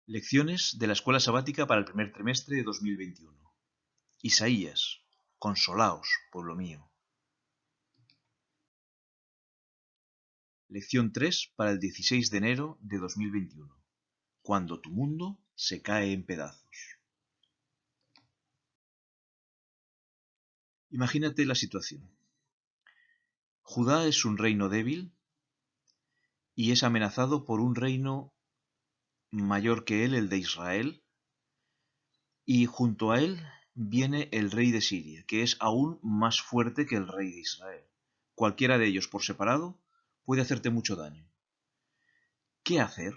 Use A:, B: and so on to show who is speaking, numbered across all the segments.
A: Lecciones de la Escuela Sabática para el primer trimestre de 2021. Isaías, consolaos, pueblo mío. Lección 3 para el 16 de enero de 2021. Cuando tu mundo se cae en pedazos. Imagínate la situación. Judá es un reino débil y es amenazado por un reino mayor que él, el de Israel, y junto a él viene el rey de Siria, que es aún más fuerte que el rey de Israel. Cualquiera de ellos por separado puede hacerte mucho daño. ¿Qué hacer?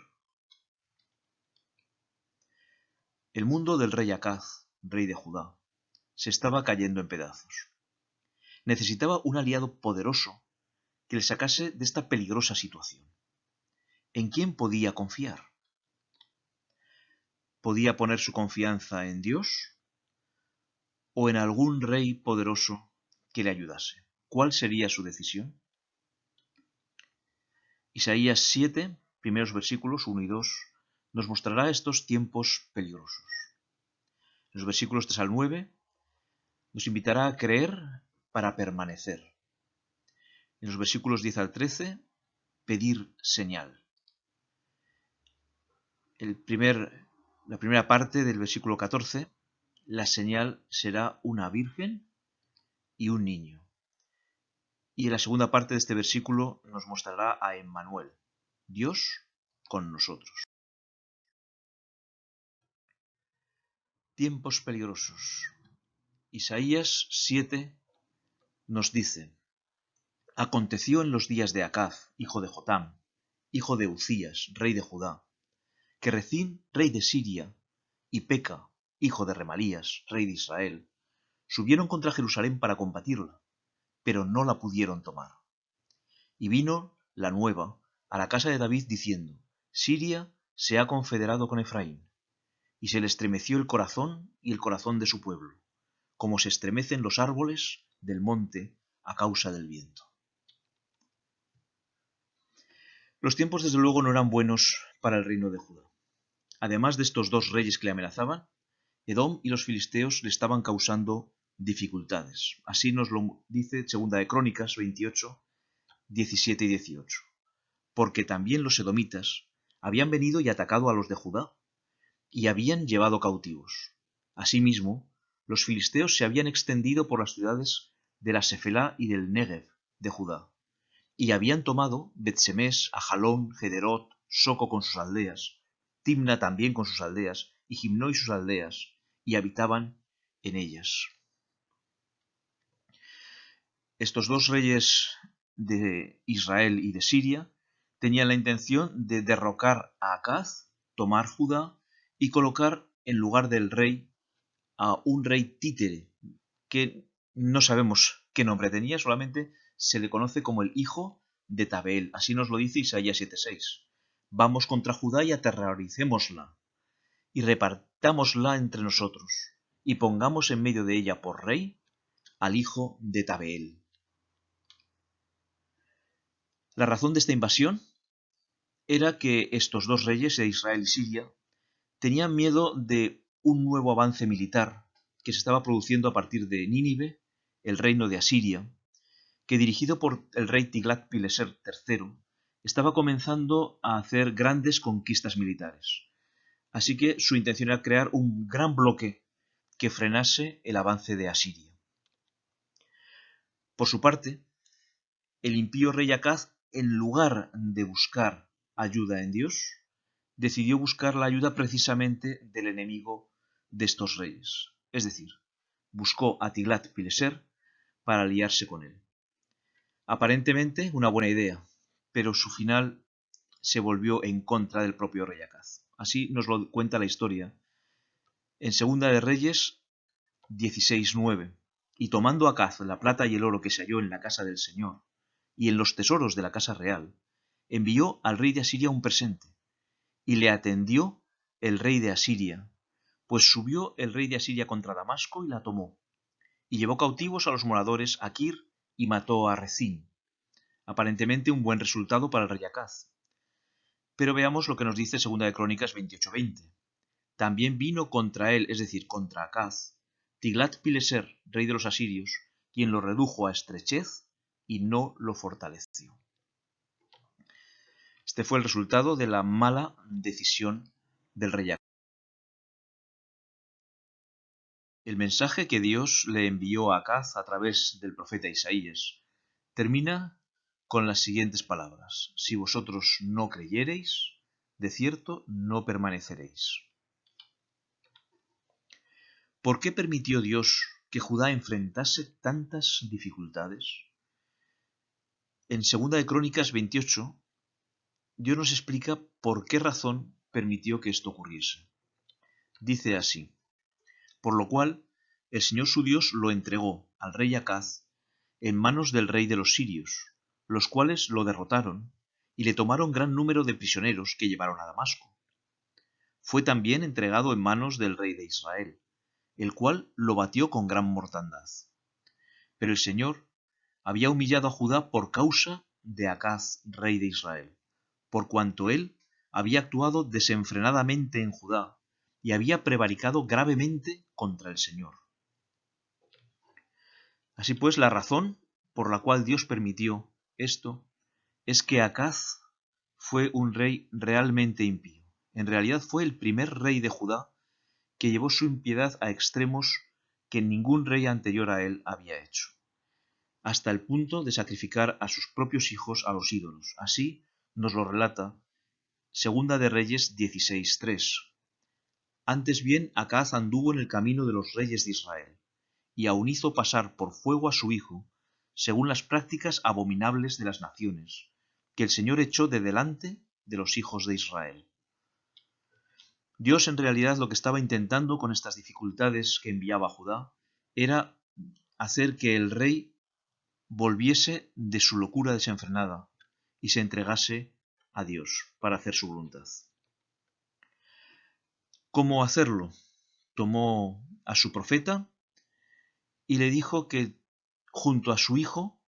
A: El mundo del rey Acaz, rey de Judá, se estaba cayendo en pedazos. Necesitaba un aliado poderoso que le sacase de esta peligrosa situación. ¿En quién podía confiar? ¿Podía poner su confianza en Dios o en algún rey poderoso que le ayudase? ¿Cuál sería su decisión? Isaías 7, primeros versículos 1 y 2, nos mostrará estos tiempos peligrosos. En los versículos 3 al 9 nos invitará a creer para permanecer. En los versículos 10 al 13, pedir señal. La primera parte del versículo 14, la señal será una virgen y un niño. Y en la segunda parte de este versículo nos mostrará a Emmanuel, Dios con nosotros. Tiempos peligrosos. Isaías 7 nos dice: Aconteció en los días de Acaz, hijo de Jotam, hijo de Uzías, rey de Judá, que Rezín, rey de Siria, y Peca, hijo de Remalías, rey de Israel, subieron contra Jerusalén para combatirla, pero no la pudieron tomar. Y vino la nueva a la casa de David diciendo: Siria se ha confederado con Efraín, y se le estremeció el corazón y el corazón de su pueblo, como se estremecen los árboles del monte a causa del viento. Los tiempos desde luego no eran buenos para el reino de Judá. Además de estos dos reyes que le amenazaban, Edom y los filisteos le estaban causando dificultades. Así nos lo dice Segunda de Crónicas 28, 17 y 18. Porque también los edomitas habían venido y atacado a los de Judá, y habían llevado cautivos. Asimismo, los filisteos se habían extendido por las ciudades de la Sefelá y del Negev de Judá, y habían tomado Bet-Semes, Ajalón, Gederot, Soco con sus aldeas, Timna también con sus aldeas, y Gimno y sus aldeas, y habitaban en ellas. Estos dos reyes de Israel y de Siria tenían la intención de derrocar a Acaz, tomar Judá y colocar en lugar del rey a un rey títere, que no sabemos qué nombre tenía, solamente se le conoce como el hijo de Tabeel. Así nos lo dice Isaías 7:6. Vamos contra Judá y aterroricémosla, y repartámosla entre nosotros, y pongamos en medio de ella por rey al hijo de Tabeel. La razón de esta invasión era que estos dos reyes de Israel y Siria tenían miedo de un nuevo avance militar que se estaba produciendo a partir de Nínive, el reino de Asiria, que dirigido por el rey Tiglat-Pileser III, estaba comenzando a hacer grandes conquistas militares. Así que su intención era crear un gran bloque que frenase el avance de Asiria. Por su parte, el impío rey Acaz, en lugar de buscar ayuda en Dios, decidió buscar la ayuda precisamente del enemigo de estos reyes. Es decir, buscó a Tiglat-Pileser para aliarse con él. Aparentemente una buena idea, pero su final se volvió en contra del propio rey Acaz. Así nos lo cuenta la historia en Segunda de Reyes 16:9. Y tomando Acaz la plata y el oro que se halló en la casa del Señor y en los tesoros de la casa real, envió al rey de Asiria un presente, y le atendió el rey de Asiria, pues subió el rey de Asiria contra Damasco y la tomó, y llevó cautivos a los moradores a Kir y mató a Rezín. Aparentemente un buen resultado para el rey Acaz. Pero veamos lo que nos dice 2 de Crónicas 28:20. También vino contra él, es decir, contra Acaz, Tiglat-Pileser, rey de los asirios, quien lo redujo a estrechez y no lo fortaleció. Este fue el resultado de la mala decisión del rey Acaz. El mensaje que Dios le envió a Acaz a través del profeta Isaías termina con las siguientes palabras: si vosotros no creyereis, de cierto no permaneceréis. ¿Por qué permitió Dios que Judá enfrentase tantas dificultades? En 2 de Crónicas 28, Dios nos explica por qué razón permitió que esto ocurriese. Dice así: por lo cual el Señor su Dios lo entregó al rey Acaz en manos del rey de los sirios, los cuales lo derrotaron y le tomaron gran número de prisioneros que llevaron a Damasco. Fue también entregado en manos del rey de Israel, el cual lo batió con gran mortandad. Pero el Señor había humillado a Judá por causa de Acaz, rey de Israel, por cuanto él había actuado desenfrenadamente en Judá y había prevaricado gravemente contra el Señor. Así pues, la razón por la cual Dios permitió esto es que Acaz fue un rey realmente impío. En realidad fue el primer rey de Judá que llevó su impiedad a extremos que ningún rey anterior a él había hecho, hasta el punto de sacrificar a sus propios hijos a los ídolos. Así nos lo relata Segunda de Reyes 16:3. Antes bien, Acaz anduvo en el camino de los reyes de Israel, y aun hizo pasar por fuego a su hijo, según las prácticas abominables de las naciones, que el Señor echó de delante de los hijos de Israel. Dios en realidad lo que estaba intentando con estas dificultades que enviaba a Judá era hacer que el rey volviese de su locura desenfrenada y se entregase a Dios para hacer su voluntad. ¿Cómo hacerlo? Tomó a su profeta y le dijo que junto a su hijo,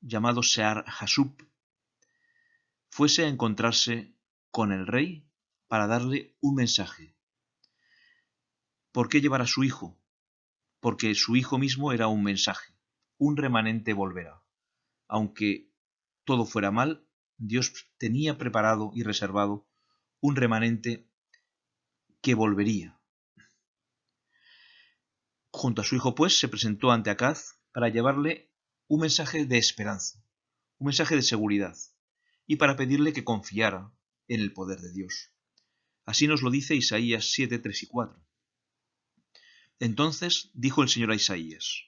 A: llamado Sear-Jasub, fuese a encontrarse con el rey para darle un mensaje. ¿Por qué llevar a su hijo? Porque su hijo mismo era un mensaje. Un remanente volverá. Aunque todo fuera mal, Dios tenía preparado y reservado un remanente que volvería. Junto a su hijo, pues, se presentó ante Acaz para llevarle un mensaje de esperanza, un mensaje de seguridad, y para pedirle que confiara en el poder de Dios. Así nos lo dice Isaías 7, 3 y 4. Entonces dijo el Señor a Isaías: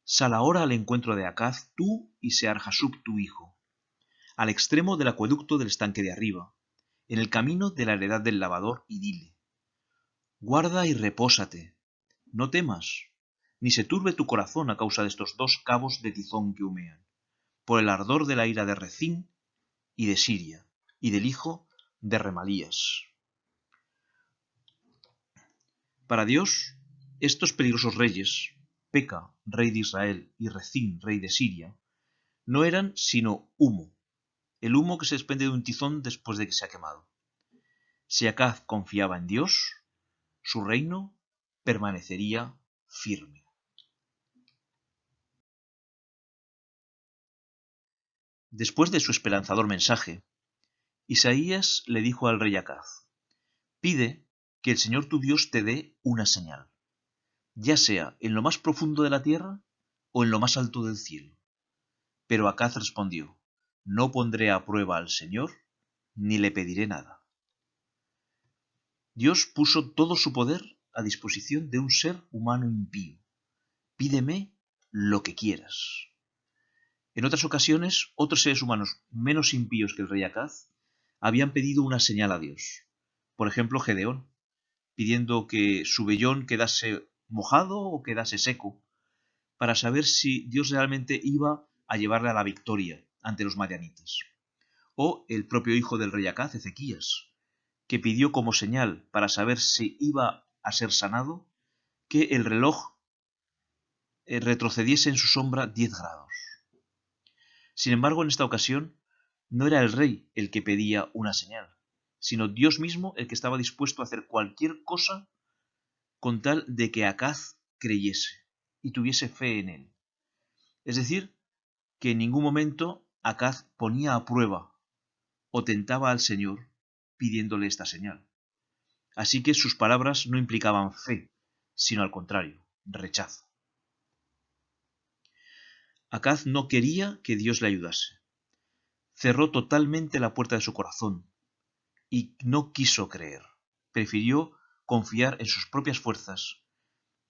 A: sal ahora al encuentro de Acaz, tú y Sear-Jasub tu hijo, al extremo del acueducto del estanque de arriba, en el camino de la heredad del lavador, y dile: guarda y repósate, no temas, ni se turbe tu corazón a causa de estos dos cabos de tizón que humean, por el ardor de la ira de Rezín y de Siria, y del hijo de Remalías. Para Dios, estos peligrosos reyes, Peca, rey de Israel, y Rezín, rey de Siria, no eran sino humo, el humo que se desprende de un tizón después de que se ha quemado. Si Acaz confiaba en Dios, su reino permanecería firme. Después de su esperanzador mensaje, Isaías le dijo al rey Acaz: pide que el Señor tu Dios te dé una señal, ya sea en lo más profundo de la tierra o en lo más alto del cielo. Pero Acaz respondió: no pondré a prueba al Señor, ni le pediré nada. Dios puso todo su poder a disposición de un ser humano impío. Pídeme lo que quieras. En otras ocasiones, otros seres humanos menos impíos que el rey Acaz habían pedido una señal a Dios. Por ejemplo, Gedeón, pidiendo que su vellón quedase mojado o quedase seco, para saber si Dios realmente iba a llevarle a la victoria ante los madianitas. O el propio hijo del rey Acaz, Ezequías, que pidió como señal para saber si iba a ser sanado, que el reloj retrocediese en su sombra 10 grados. Sin embargo, en esta ocasión, no era el rey el que pedía una señal, sino Dios mismo el que estaba dispuesto a hacer cualquier cosa con tal de que Acaz creyese y tuviese fe en él. Es decir, que en ningún momento Acaz ponía a prueba o tentaba al Señor pidiéndole esta señal. Así que sus palabras no implicaban fe, sino al contrario, rechazo. Acaz no quería que Dios le ayudase. Cerró totalmente la puerta de su corazón y no quiso creer. Prefirió confiar en sus propias fuerzas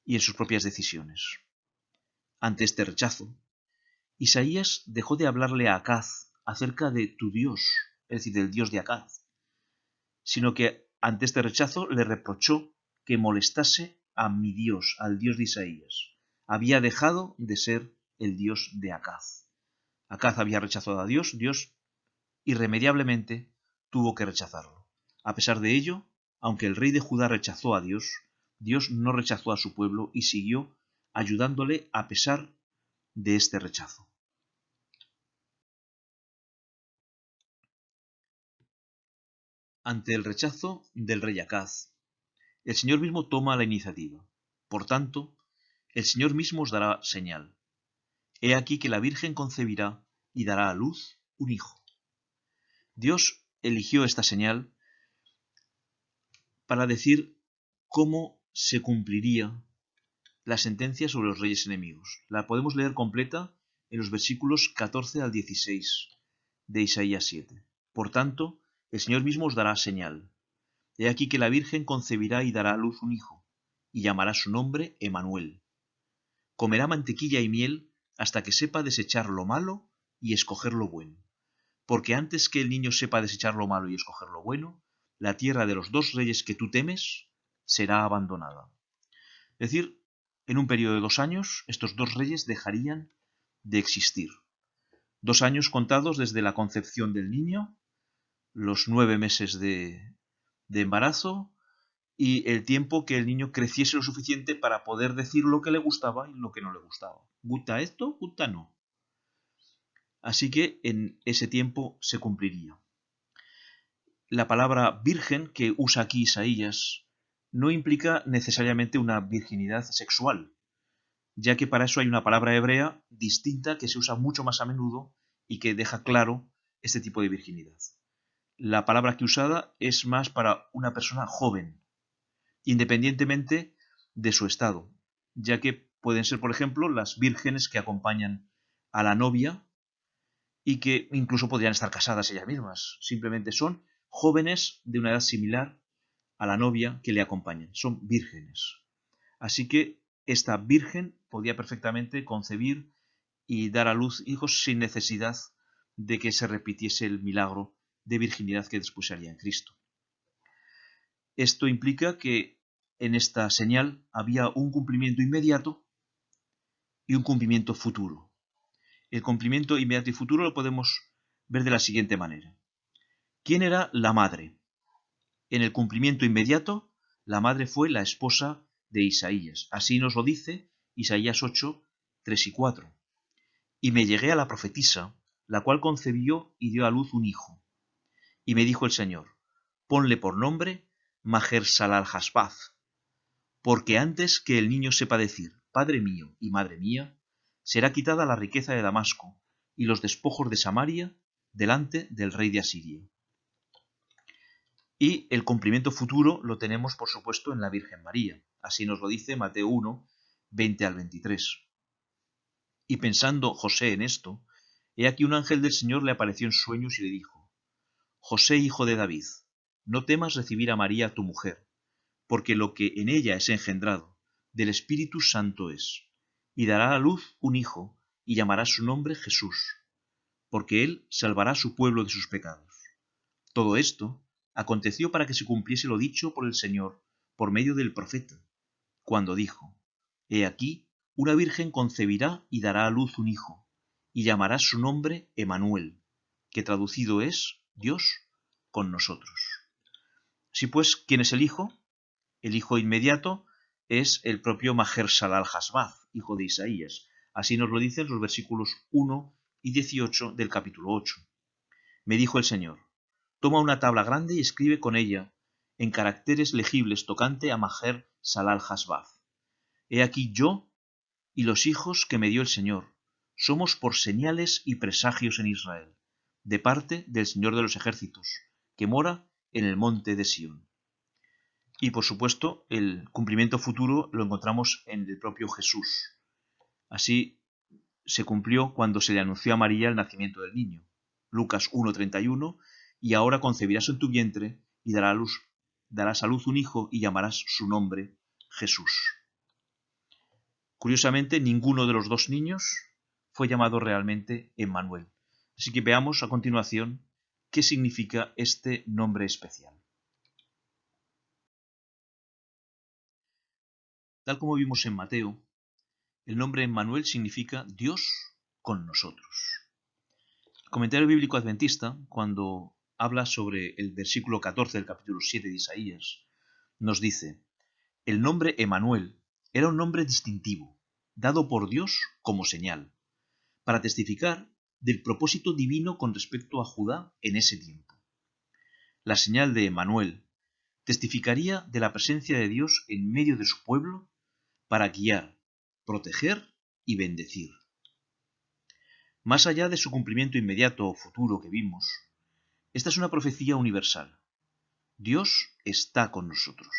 A: y en sus propias decisiones. Ante este rechazo, Isaías dejó de hablarle a Acaz acerca de tu Dios, es decir, del Dios de Acaz, sino que ante este rechazo le reprochó que molestase a mi Dios, al Dios de Isaías. Había dejado de ser el Dios de Acaz. Acaz había rechazado a Dios, Dios irremediablemente tuvo que rechazarlo. A pesar de ello, aunque el rey de Judá rechazó a Dios, Dios no rechazó a su pueblo y siguió ayudándole a pesar de este rechazo. Ante el rechazo del rey Acaz, el Señor mismo toma la iniciativa. Por tanto, el Señor mismo os dará señal. He aquí que la Virgen concebirá y dará a luz un hijo. Dios eligió esta señal para decir cómo se cumpliría la sentencia sobre los reyes enemigos. La podemos leer completa en los versículos 14 al 16 de Isaías 7. Por tanto, el Señor mismo os dará señal. He aquí que la Virgen concebirá y dará a luz un hijo, y llamará su nombre Emanuel. Comerá mantequilla y miel hasta que sepa desechar lo malo y escoger lo bueno. Porque antes que el niño sepa desechar lo malo y escoger lo bueno, la tierra de los dos reyes que tú temes será abandonada. Es decir, en un periodo de 2 años, estos dos reyes dejarían de existir. 2 años contados desde la concepción del niño, los 9 meses de embarazo y el tiempo que el niño creciese lo suficiente para poder decir lo que le gustaba y lo que no le gustaba. ¿Gusta esto? ¿Gusta no? Así que en ese tiempo se cumpliría. La palabra virgen que usa aquí Isaías no implica necesariamente una virginidad sexual, ya que para eso hay una palabra hebrea distinta que se usa mucho más a menudo y que deja claro este tipo de virginidad. La palabra aquí usada es más para una persona joven, independientemente de su estado, ya que pueden ser, por ejemplo, las vírgenes que acompañan a la novia y que incluso podrían estar casadas ellas mismas. Simplemente son jóvenes de una edad similar a la novia que le acompañan. Son vírgenes. Así que esta virgen podía perfectamente concebir y dar a luz hijos sin necesidad de que se repitiese el milagro de virginidad que después se haría en Cristo. Esto implica que en esta señal había un cumplimiento inmediato y un cumplimiento futuro. El cumplimiento inmediato y futuro lo podemos ver de la siguiente manera. ¿Quién era la madre? En el cumplimiento inmediato, la madre fue la esposa de Isaías. Así nos lo dice Isaías 8, 3 y 4. Y me llegué a la profetisa, la cual concebió y dio a luz un hijo. Y me dijo el Señor, ponle por nombre Maher-Shalal-Hasbaz, porque antes que el niño sepa decir, Padre mío y Madre mía, será quitada la riqueza de Damasco y los despojos de Samaria delante del rey de Asiria. Y el cumplimiento futuro lo tenemos, por supuesto, en la Virgen María. Así nos lo dice Mateo 1, 20 al 23. Y pensando José en esto, he aquí un ángel del Señor le apareció en sueños y le dijo, José, hijo de David, no temas recibir a María tu mujer, porque lo que en ella es engendrado, del Espíritu Santo es, y dará a luz un hijo, y llamará su nombre Jesús, porque él salvará a su pueblo de sus pecados. Todo esto aconteció para que se cumpliese lo dicho por el Señor por medio del profeta, cuando dijo, He aquí, una virgen concebirá y dará a luz un hijo, y llamará su nombre Emanuel, que traducido es Dios con nosotros. Así pues, ¿quién es el hijo? El hijo inmediato es el propio Maher-Shalal-Hasbaz, hijo de Isaías. Así nos lo dicen los versículos 1 y 18 del capítulo 8. Me dijo el Señor: toma una tabla grande y escribe con ella, en caracteres legibles tocante a Maher Salal Hasbaz. He aquí yo y los hijos que me dio el Señor, somos por señales y presagios en Israel, de parte del Señor de los ejércitos, que mora en el monte de Sión. Y por supuesto, el cumplimiento futuro lo encontramos en el propio Jesús. Así se cumplió cuando se le anunció a María el nacimiento del niño. Lucas 1:31, y ahora concebirás en tu vientre y darás a luz un hijo y llamarás su nombre Jesús. Curiosamente, ninguno de los dos niños fue llamado realmente Emmanuel. Así que veamos a continuación qué significa este nombre especial. Tal como vimos en Mateo, el nombre Emmanuel significa Dios con nosotros. El comentario bíblico adventista, cuando habla sobre el versículo 14 del capítulo 7 de Isaías, nos dice: el nombre Emmanuel era un nombre distintivo, dado por Dios como señal, para testificar del propósito divino con respecto a Judá en ese tiempo. La señal de Emmanuel testificaría de la presencia de Dios en medio de su pueblo para guiar, proteger y bendecir. Más allá de su cumplimiento inmediato o futuro que vimos, esta es una profecía universal. Dios está con nosotros.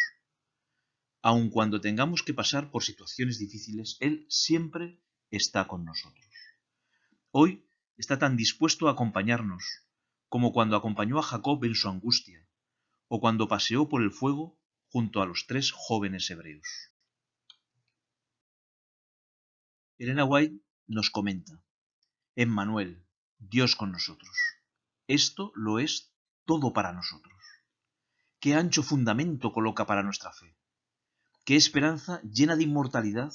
A: Aun cuando tengamos que pasar por situaciones difíciles, Él siempre está con nosotros. Hoy está tan dispuesto a acompañarnos como cuando acompañó a Jacob en su angustia, o cuando paseó por el fuego junto a los 3 jóvenes hebreos. Elena White nos comenta: Emmanuel, Dios con nosotros. Esto lo es todo para nosotros. Qué ancho fundamento coloca para nuestra fe. Qué esperanza llena de inmortalidad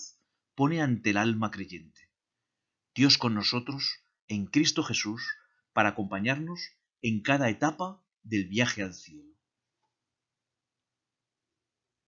A: pone ante el alma creyente. Dios con nosotros en Cristo Jesús para acompañarnos en cada etapa del viaje al cielo.